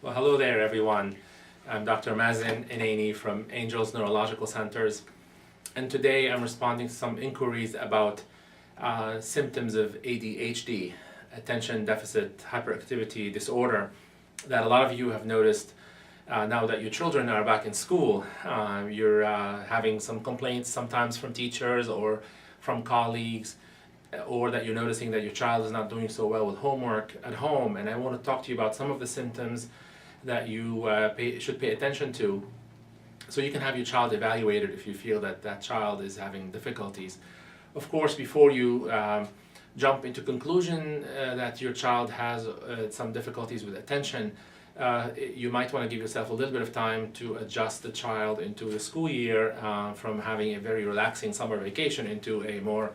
Well, hello there, everyone. I'm Dr. Mazen Eneyni from Angels Neurological Centers, and today I'm responding to some inquiries about symptoms of ADHD, Attention Deficit Hyperactivity Disorder, that a lot of you have noticed now that your children are back in school. You're having some complaints sometimes from teachers or from colleagues, or that you're noticing that your child is not doing so well with homework at home. And I want to talk to you about some of the symptoms that you should pay attention to, so you can have your child evaluated if you feel that that child is having difficulties. Of course, before you jump into conclusion that your child has some difficulties with attention, you might want to give yourself a little bit of time to adjust the child into the school year from having a very relaxing summer vacation into a more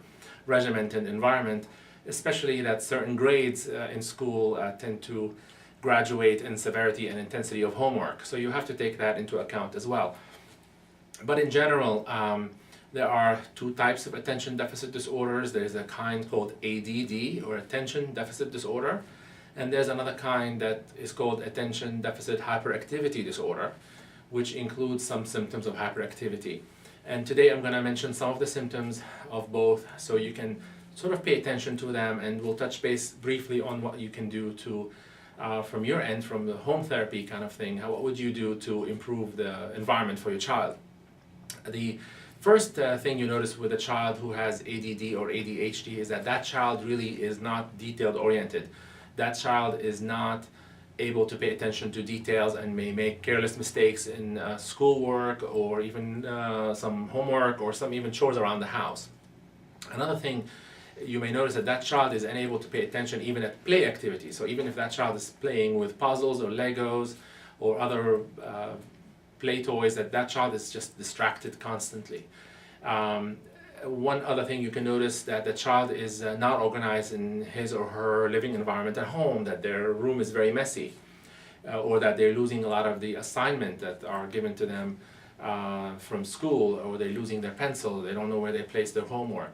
regimented environment, especially that certain grades in school tend to graduate in severity and intensity of homework. So you have to take that into account as well. But in general, there are two types of attention deficit disorders. There's a kind called ADD, or Attention Deficit Disorder, and there's another kind that is called Attention Deficit Hyperactivity Disorder, which includes some symptoms of hyperactivity. And today I'm going to mention some of the symptoms of both, so you can sort of pay attention to them, and we'll touch base briefly on what you can do to from your end, from the home therapy kind of thing. What would you do to improve the environment for your child? The first thing you notice with a child who has ADD or ADHD is that that child really is not detailed oriented. That child is not able to pay attention to details and may make careless mistakes in schoolwork, or even some homework, or some even chores around the house. Another thing you may notice that that child is unable to pay attention even at play activities. So even if that child is playing with puzzles or Legos or other play toys, that child is just distracted constantly. One other thing you can notice, that the child is not organized in his or her living environment at home, that their room is very messy, or that they're losing a lot of the assignment that are given to them from school, or they're losing their pencil, they don't know where they place their homework.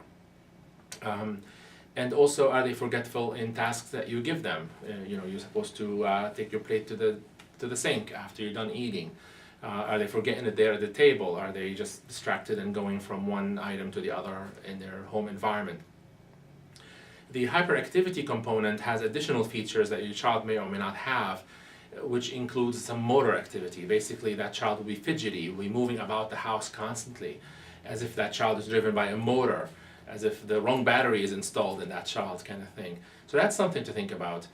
And also, are they forgetful in tasks that you give them? You're supposed to take your plate to the sink after you're done eating. Are they forgetting it there at the table? Are they just distracted and going from one item to the other in their home environment? The hyperactivity component has additional features that your child may or may not have, which includes some motor activity. Basically, that child will be fidgety, will be moving about the house constantly, as if that child is driven by a motor, as if the wrong battery is installed in that child, kind of thing. So that's something to think about.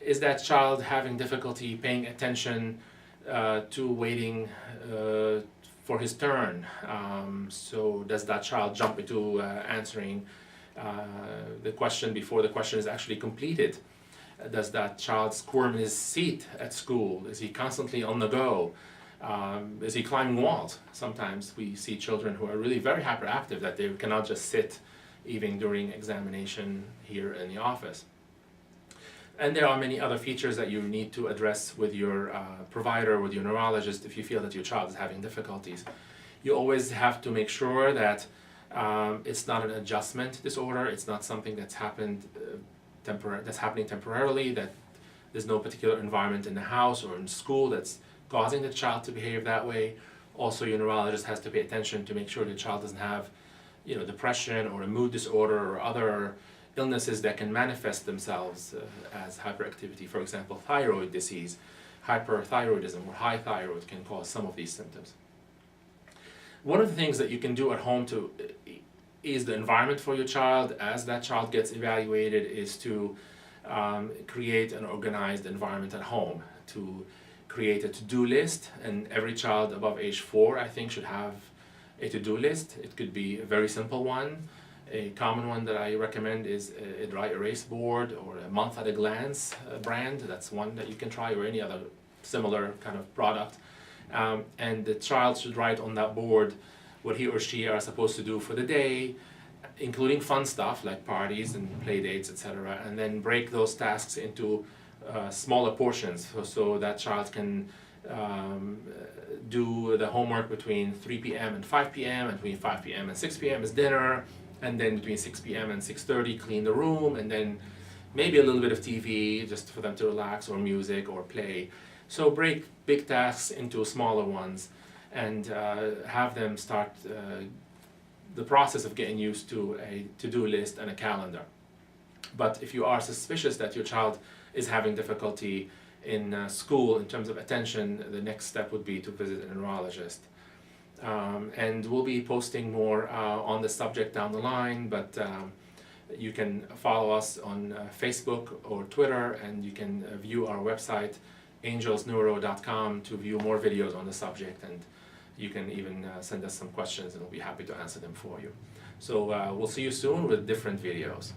Is that child having difficulty paying attention to waiting for his turn? So does that child jump into answering the question before the question is actually completed? Does that child squirm in his seat at school? Is he constantly on the go? Is he climbing walls? Sometimes we see children who are really very hyperactive, that they cannot just sit even during examination here in the office. And there are many other features that you need to address with your provider, with your neurologist, if you feel that your child is having difficulties. You always have to make sure that it's not an adjustment disorder, it's not something that's happening temporarily, that there's no particular environment in the house or in school that's causing the child to behave that way. Also, your neurologist has to pay attention to make sure the child doesn't have depression or a mood disorder or other illnesses that can manifest themselves as hyperactivity. For example, thyroid disease, hyperthyroidism, or high thyroid can cause some of these symptoms. One of the things that you can do at home to ease the environment for your child as that child gets evaluated is to create an organized environment at home, to create a to-do list. And every child above age 4, I think, should have a to-do list. It could be a very simple one. A common one that I recommend is a dry erase board, or a month at a glance brand. That's one that you can try, or any other similar kind of product. And the child should write on that board what he or she are supposed to do for the day, including fun stuff like parties and play dates, etc. And then break those tasks into smaller portions, so that child can do the homework between 3 p.m. and 5 p.m. and between 5 p.m. and 6 p.m. is dinner, and then between 6 p.m. and 6:30 clean the room, and then maybe a little bit of TV just for them to relax, or music or play. So break big tasks into smaller ones and have them start the process of getting used to a to-do list and a calendar. But if you are suspicious that your child is having difficulty in school in terms of attention, the next step would be to visit a neurologist. And we'll be posting more on the subject down the line, but you can follow us on Facebook or Twitter, and you can view our website angelsneuro.com to view more videos on the subject, and you can even send us some questions and we'll be happy to answer them for you. So we'll see you soon with different videos.